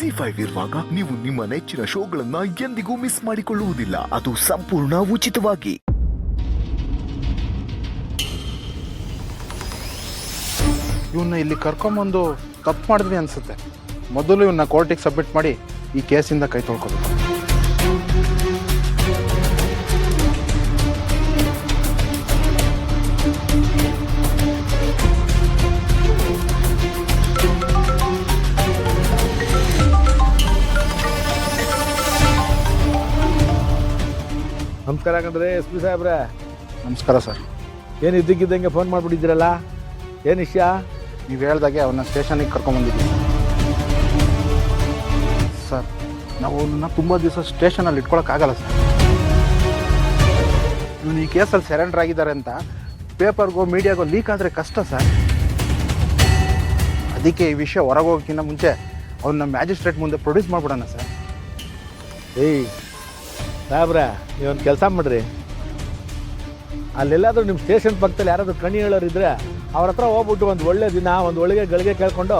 ZEE5 ಇರುವಾಗ ನೀವು ನಿಮ್ಮ ನೆಚ್ಚಿನ ಶೋಗಳನ್ನ ಎಂದಿಗೂ ಮಿಸ್ ಮಾಡಿಕೊಳ್ಳುವುದಿಲ್ಲ. ಅದು ಸಂಪೂರ್ಣ ಉಚಿತವಾಗಿ. ಇವನ್ನ ಇಲ್ಲಿ ಕರ್ಕೊಂಬಂದು ತಪ್ಪು ಮಾಡಿದ್ವಿ ಅನ್ಸುತ್ತೆ. ಮೊದಲು ಇವನ್ನ ಕೋರ್ಟಿಗೆ ಸಬ್ಮಿಟ್ ಮಾಡಿ ಈ ಕೇಸಿಂದ ಕೈ ತೊಳ್ಕೊಬೇಕು. ನಮಸ್ಕಾರ ಕಂಡ್ರೆ ಎಸ್ ಪಿ ಸಾಹೇಬ್ರೆ. ನಮಸ್ಕಾರ ಸರ್. ಏನು ಇದ್ದಕ್ಕಿದ್ದಂಗೆ ಫೋನ್ ಮಾಡಿಬಿಟ್ಟಿದ್ದೀರಲ್ಲ, ಏನು ವಿಷಯ? ನೀವು ಹೇಳ್ದಾಗೆ ಅವನ್ನ ಸ್ಟೇಷನಿಗೆ ಕರ್ಕೊಂಬಂದಿದ್ದೀವಿ ಸರ್. ನಾವು ಅವನ್ನ ತುಂಬ ದಿವಸ ಸ್ಟೇಷನಲ್ಲಿ ಇಟ್ಕೊಳಕ್ಕಾಗಲ್ಲ ಸರ್. ಇವನು ಈ ಕೇಸಲ್ಲಿ ಸರೆಂಡರ್ ಆಗಿದ್ದಾರೆ ಅಂತ ಪೇಪರ್ಗೋ ಮೀಡಿಯಾಗೋ ಲೀಕ್ ಆದರೆ ಕಷ್ಟ ಸರ್. ಅದಕ್ಕೆ ಈ ವಿಷಯ ಹೊರಗೆ ಹೋಗೋಕ್ಕಿಂತ ಮುಂಚೆ ಅವನ್ನ ಮ್ಯಾಜಿಸ್ಟ್ರೇಟ್ ಮುಂದೆ ಪ್ರೊಡ್ಯೂಸ್ ಮಾಡಿಬಿಡೋಣ ಸರ್. ಏಯ್ ಸಾಹೇಬ್ರೆ, ನೀವೊಂದು ಕೆಲಸ ಮಾಡಿರಿ, ಅಲ್ಲೆಲ್ಲಾದರೂ ನಿಮ್ಮ ಸ್ಟೇಷನ್ ಪಕ್ಕದಲ್ಲಿ ಯಾರಾದರೂ ಕಣ್ಣಿ ಹೇಳೋರಿದ್ರೆ ಅವ್ರ ಹತ್ರ ಹೋಗ್ಬಿಟ್ಟು ಒಂದು ಒಳ್ಳೆ ದಿನ ಒಂದು ಒಳಗೆ ಗಳಿಗೆ ಕೇಳ್ಕೊಂಡು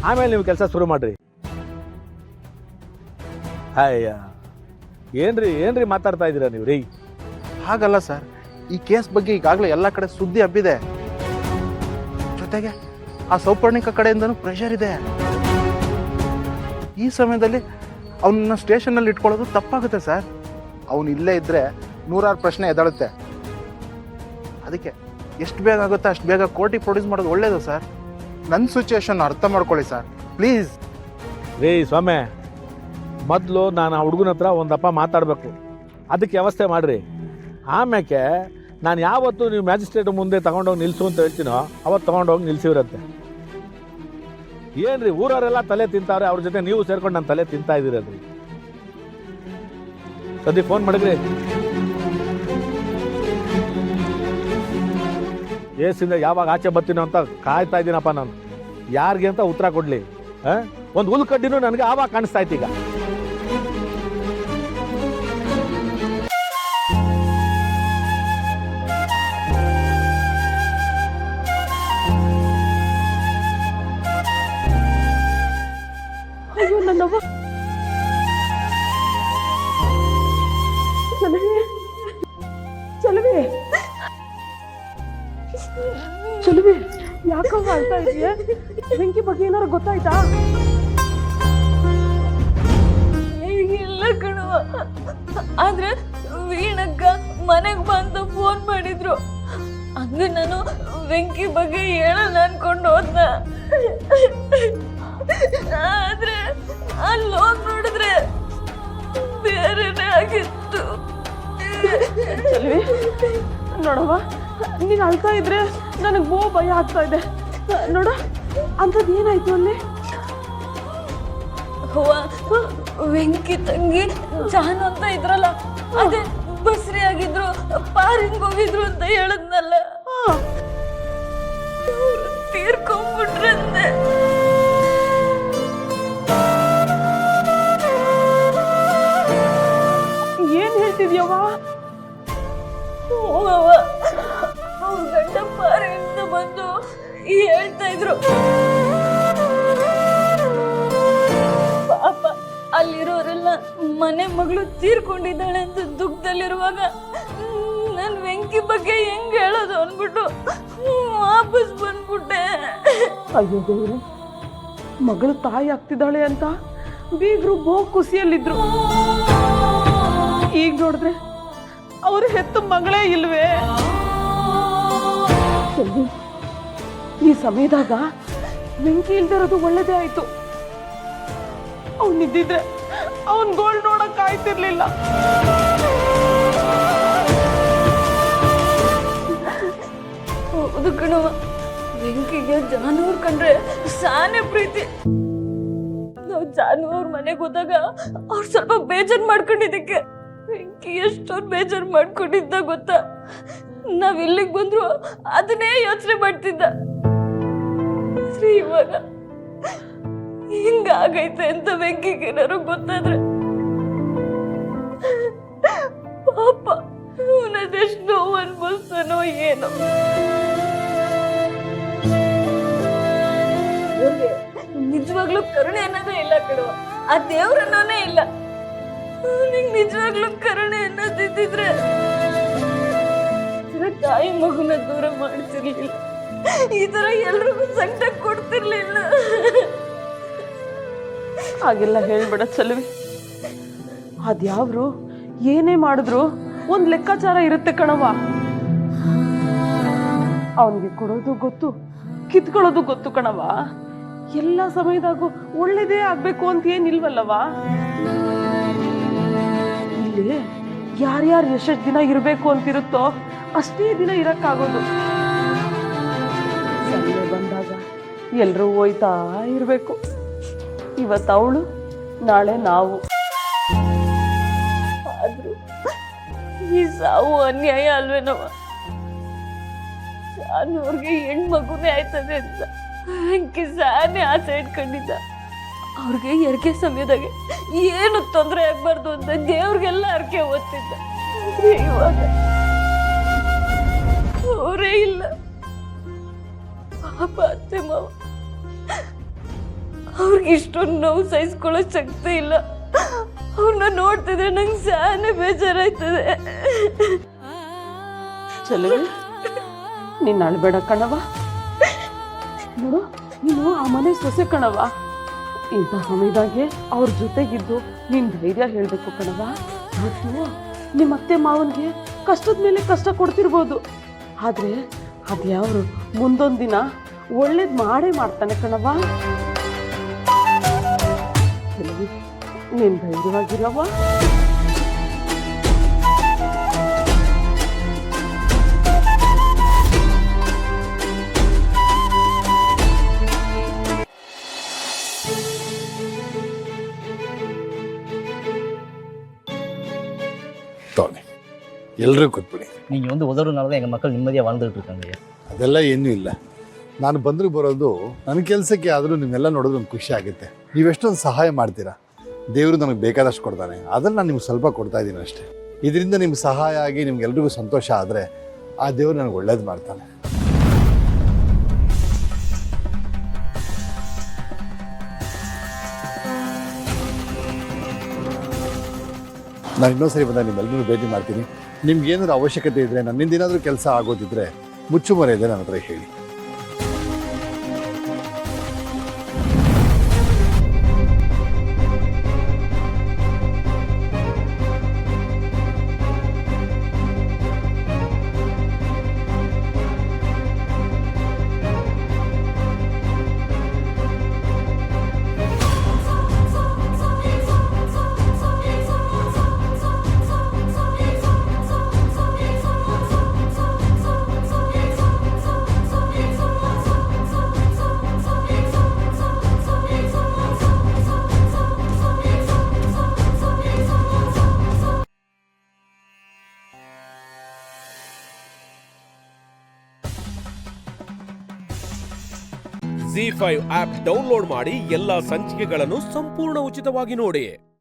ಆಮೇಲೆ ನೀವು ಕೆಲಸ ಶುರು ಮಾಡಿರಿ. ಅಯ್ಯ ಏನ್ರಿ ಮಾತಾಡ್ತಾ ಇದ್ದೀರಾ ನೀವು ರೀ? ಹಾಗಲ್ಲ ಸರ್, ಈ ಕೇಸ್ ಬಗ್ಗೆ ಈಗಾಗಲೇ ಎಲ್ಲ ಕಡೆ ಸುದ್ದಿ ಹಬ್ಬಿದೆ. ಜೊತೆಗೆ ಆ ಸೌಪರ್ಣಿಕ ಕಡೆಯಿಂದನೂ ಪ್ರೆಷರ್ ಇದೆ. ಈ ಸಮಯದಲ್ಲಿ ಅವನನ್ನ ಸ್ಟೇಷನ್ನಲ್ಲಿ ಇಟ್ಕೊಳ್ಳೋದು ತಪ್ಪಾಗುತ್ತೆ ಸರ್. ಅವನು ಇಲ್ಲೇ ಇದ್ದರೆ 100 ಪ್ರಶ್ನೆ ಎದ್ದಾಳುತ್ತೆ. ಅದಕ್ಕೆ ಎಷ್ಟು ಬೇಗ ಆಗುತ್ತೋ ಅಷ್ಟು ಬೇಗ ಕೋರ್ಟಿಗೆ ಪ್ರೊಡ್ಯೂಸ್ ಮಾಡೋದು ಒಳ್ಳೇದು ಸರ್. ನನ್ನ ಸಿಚುವೇಶನ್ ಅರ್ಥ ಮಾಡ್ಕೊಳ್ಳಿ ಸರ್, ಪ್ಲೀಸ್. ರೀ ಸ್ವಾಮಿ, ಮೊದಲು ನಾನು ಆ ಹುಡುಗನ ಹತ್ರ ಒಂದಪ್ಪ ಮಾತಾಡಬೇಕು, ಅದಕ್ಕೆ ವ್ಯವಸ್ಥೆ ಮಾಡಿರಿ. ಆಮ್ಯಾಕೆ ನಾನು ಯಾವತ್ತು ನೀವು ಮ್ಯಾಜಿಸ್ಟ್ರೇಟ್ ಮುಂದೆ ತಗೊಂಡೋಗಿ ನಿಲ್ಲಿಸು ಅಂತ ಹೇಳ್ತೀನೋ ಅವತ್ತು ತೊಗೊಂಡೋಗಿ ನಿಲ್ಸಿವ್ರಂತೆ. ಏನ್ರಿ ಊರವರೆಲ್ಲ ತಲೆ ತಿಂತಾವ್ರೆ, ಅವ್ರ ಜೊತೆ ನೀವು ಸೇರ್ಕೊಂಡು ನಾನು ತಲೆ ತಿಂತಾ ಇದ್ದೀರಲ್ರಿ. ಸದ್ಯ ಫೋನ್ ಮಾಡಿದ್ರಿ, ಏಸಿಂದ ಯಾವಾಗ ಆಚೆ ಬರ್ತೀನೋ ಅಂತ ಕಾಯ್ತಾ ಇದ್ದೀನಪ್ಪ ನಾನು. ಯಾರಿಗೆ ಅಂತ ಉತ್ತರ ಕೊಡಲಿ? ಒಂದು ಹುಲ್ ಕಡ್ಡಿನೂ ನನಗೆ ಆವಾಗ ಕಾಣಿಸ್ತಾ ಇತ್ತು. ಈಗ ಅಯ್ಯೋ ನನ್ನವ್ವ, ಚಲವಿ ಚಲವಿ ಯಾಕವ್ವ ಅಳ್ತಾ ಇದೆಯಾ? ಬೆಂಕಿ ಬಗ್ಗೆ ಏನಾರು ಗೊತ್ತಾಯ್ತಾ? ಇಲ್ಲ ಕಣವ, ಆದ್ರೆ ವೀಣಕ್ಕ ಮನೆಗೆ ಬಂದು ಫೋನ್ ಮಾಡಿದ್ರು. ಹಂಗ ನಾನು ಬೆಂಕಿ ಬಗ್ಗೆ ಹೇಳೋಣ ಅನ್ಕೊಂಡು ಹೋದ್ನ. ಆದ್ರೆ ಅಲ್ಲಿ ಹೋಗಿ ನೋಡಿದ್ರೆ ಬೇರೆನೇ ಆಗಿತ್ತು. ಚಲವಿ ನೋಡವ್ವ, ನೀನು ಅಳ್ತಾ ಇದ್ರೆ ನನಗೆ ಭಯ ಆಗ್ತಾ ಇದೆ. ನೋಡ, ಅಂಥದ್ದು ಏನಾಯ್ತು ಅಲ್ಲಿ? ವೆಂಕಿ ತಂಗಿ ಜಾನು ಅಂತ ಇದ್ರಲ್ಲ, ಅದೇ ಬಸ್ರಿ ಆಗಿದ್ರು, ಪಾರಿಂಗ್ ಹೋಗಿದ್ರು ಅಂತ ಹೇಳದ್ನಲ್ಲ, ತೀರ್ಕೊಂಡ್ಬಿಟ್ರಂತೆ. ಏನ್ ಹೇಳ್ತಿದ್ಯವ್ವ? ಅವ್ರ ಗಂಡ ಪಾರಿಂದ ಬಂದು ಹೇಳ್ತಾ ಇದ್ರು. ಪಾಪ ಅಲ್ಲಿರೋರೆಲ್ಲ ಮನೆ ಮಗಳು ತೀರ್ಕೊಂಡಿದ್ದಾಳೆ ಅಂತ ದುಃಖದಲ್ಲಿರುವಾಗ ನಾನು ವೆಂಕಿ ಬಗ್ಗೆ ಹೆಂಗ್ ಹೇಳೋದು ಅನ್ಬಿಟ್ಟು ವಾಪಸ್ ಬಂದ್ಬಿಟ್ಟೆ. ಅಯ್ಯೋ ದೇವ್ರೆ, ಮಗಳು ತಾಯಿ ಆಗ್ತಿದ್ದಾಳೆ ಅಂತ ಬೀಗರು ಬಹು ಖುಷಿಯಲ್ಲಿದ್ರು. ಈಗ ನೋಡಿದ್ರೆ ಅವ್ರ ಹೆತ್ತು ಮಗಳೇ ಇಲ್ವೇ? ಈ ಸಮಯದಾಗ ಬೆಂಕಿ ಇಲ್ದಿರೋದು ಒಳ್ಳೇದೇ ಆಯ್ತು. ಅವನಿದ್ದಿದ್ರೆ ಅವನ್ ಗೋಲ್ಡ್ ನೋಡಕ್ ಆಯ್ತಿರ್ಲಿಲ್ಲ. ಹೌದು ಕಣವ, ಬೆಂಕಿಗೆ ಜಾನುವಾರು ಕಂಡ್ರೆ ಸಾನೆ ಪ್ರೀತಿ. ನಾವು ಜಾನುವಾರು ಮನೆಗೆ ಹೋದಾಗ ಅವ್ರು ಸ್ವಲ್ಪ ಬೇಜಾರು ಮಾಡ್ಕೊಂಡಿದ್ದಕ್ಕೆ ಬೆಂಕಿ ಎಷ್ಟೊಂದು ಬೇಜಾರು ಮಾಡ್ಕೊಂಡಿದ್ದ ಗೊತ್ತಾ? ನಾವ್ ಇಲ್ಲಿಗೆ ಬಂದ್ರು ಅದನ್ನೇ ಯೋಚನೆ ಮಾಡ್ತಿದ್ದ. ಇವಾಗ ಹಿಂಗಾಗೈತೆ ಅಂತ ಬೆಂಕಿಗೆ ಏನಾರು ಗೊತ್ತಾದ್ರೆ ಪಾಪ ಅವನದೆಷ್ಟು ನೋವು ಅನ್ಭವಿಸ್ತಾನೋ ಏನೋ. ನಿಜವಾಗ್ಲೂ ಕರುಣೆ ಅನ್ನೋದೇ ಇಲ್ಲ ಕಣವ. ಆ ದೇವ್ರನ್ನೋನೇ ಇಲ್ಲ. ನಿಂಗೆ ನಿಜವಾಗ್ಲೂ ಕರುಣೆ ಅನ್ನೋದಿದ್ರೆ ತಾಯಿ ಮಗುನ ದೂರ ಮಾಡ್ತಿರ್ಲಿಲ್ಲ, ಈ ತರ ಎಲ್ರಿಗೂ ಸಂಕಟ ಕೊಡ್ತಿರ್ಲಿಲ್ಲ. ಹಾಗೆಲ್ಲ ಹೇಳ್ಬೇಡ ಚಲುವಿ. ಅದ್ಯಾವ್ರು ಏನೇ ಮಾಡಿದ್ರು ಒಂದ್ ಲೆಕ್ಕಾಚಾರ ಇರುತ್ತೆ ಕಣವ. ಅವನ್ಗೆ ಕೊಡೋದು ಗೊತ್ತು, ಕಿತ್ಕೊಳ್ಳೋದು ಗೊತ್ತು ಕಣವ. ಎಲ್ಲ ಸಮಯದಾಗೂ ಒಳ್ಳೇದೇ ಆಗ್ಬೇಕು ಅಂತ ಏನಿಲ್ವಲ್ಲವ. ಇಲ್ಲಿ ಯಾರ್ಯಾರು ಎಷ್ಟೆಷ್ಟು ದಿನ ಇರ್ಬೇಕು ಅಂತಿರುತ್ತೋ ಅಷ್ಟೇ ದಿನ ಇರಕ್ಕಾಗೋದು. ಸಮಯ ಬಂದಾಗ ಎಲ್ರೂ ಹೋಯ್ತಾ ಇರ್ಬೇಕು. ಇವತ್ತು ಅವಳು, ನಾಳೆ ನಾವು. ಆದ್ರೂ ಈ ಸಾವು ಅನ್ಯಾಯ ಅಲ್ವೇನವ? ಅವ್ರಿಗೆ ಹೆಣ್ಮಗುನೇ ಆಯ್ತದೆ ಅಂತ ವೆಂಕಿ ಸಾನೇ ಆಸೆ ಇಟ್ಕೊಂಡಿದ್ದ. ಅವ್ರಿಗೆ ಹೆರಿಗೆ ಸಮಯದಾಗ ಏನು ತೊಂದರೆ ಆಗ್ಬಾರ್ದು ಅಂತ ದೇವ್ರಿಗೆಲ್ಲ ಅರ್ಕೆ ಓದ್ತಿದ್ದ. ಇವಾಗ ಅವರೇ ಇಲ್ಲ. ಪಾಪ ಅತ್ತೆ ಮಾವ, ಅವ್ರಿಗೆ ಇಷ್ಟೊಂದು ನೋವು ಸಹಿಸ್ಕೊಳ್ಳೋ ಶಕ್ತಿ ಇಲ್ಲ. ಅವ್ರನ್ನ ನೋಡ್ತಿದ್ರೆ ನಂಗೆ ಸಾನೇ ಬೇಜಾರಾಯ್ತದೆ. ಚಲುವೆ, ನೀನ್ ಅಳ್ಬೇಡ ಕಣವ. ನೋಡು, ನೀನು ಆ ಮನೆ ಸೊಸೆ ಕಣವ. ಇಂಥ ಸಮಯದಾಗೆ ಅವ್ರ ಜೊತೆಗಿದ್ದು ನೀನ್ ಧೈರ್ಯ ಹೇಳ್ಬೇಕು ಕಣವ. ಮತ್ತು ನಿಮ್ಮ ಅತ್ತೆ ಮಾವನ್ಗೆ ಕಷ್ಟದ ಮೇಲೆ ಕಷ್ಟ ಕೊಡ್ತಿರ್ಬೋದು, ಆದ್ರೆ ಅದ್ಯಾವ್ರು ಮುಂದೊಂದ್ ದಿನ ಒಳ್ಳೇದ್ ಮಾಡೇ ಮಾಡ್ತಾನೆ ಕಣವ. ನೀನ್ ಧೈರ್ಯವಾಗಿರವ. எல்லோரும் கொட்பிடி. நீங்கள் வந்து உதவுனால தான் எங்கள் மக்கள் நிம்மதியாக வாழ்ந்துகிட்டு இருக்காங்க. ಅದೆಲ್ಲ ಏನೂ ಇಲ್ಲ. ನಾನು ಬಂದರೂ ಬರೋದು ನನ್ನ ಕೆಲಸಕ್ಕೆ, ಆದರೂ ನಿಮ್ಮೆಲ್ಲ ನೋಡಿದ್ರೆ ಒಂದು ಖುಷಿ ಆಗುತ್ತೆ. ನೀವೆಷ್ಟೊಂದು ಸಹಾಯ ಮಾಡ್ತೀರಾ. ದೇವರು ನನಗೆ ಬೇಕಾದಷ್ಟು ಕೊಡ್ತಾನೆ, ಅದನ್ನು ನಾನು ನಿಮ್ಗೆ ಸ್ವಲ್ಪ ಕೊಡ್ತಾ ಇದ್ದೀನಿ ಅಷ್ಟೇ. ಇದರಿಂದ ನಿಮ್ಗೆ ಸಹಾಯ ಆಗಿ ನಿಮ್ಗೆಲ್ರಿಗೂ ಸಂತೋಷ ಆದರೆ ಆ ದೇವರು ನನಗೆ ಒಳ್ಳೇದು ಮಾಡ್ತಾನೆ. ನಾನು ಇನ್ನೊಂದ್ಸರಿ ಬಂದಾಗ ನಿಮ್ಮೆಲ್ಲರೂ ಭೇಟಿ ಮಾಡ್ತೀನಿ. ನಿಮ್ಗೆ ಏನಾದರೂ ಅವಶ್ಯಕತೆ ಇದ್ದರೆ, ನನ್ನಿಂದ ಏನಾದರೂ ಕೆಲಸ ಆಗೋದಿದ್ರೆ ಮುಚ್ಚುಮರೆಯದೆ ನನ್ನ ಹತ್ರ ಹೇಳಿ. ZEE5 ಆಪ್ ಡೌನ್ಲೋಡ್ ಮಾಡಿ ಎಲ್ಲಾ ಸಂಚಿಕೆಗಳನ್ನು ಸಂಪೂರ್ಣ ಉಚಿತವಾಗಿ ನೋಡಿ.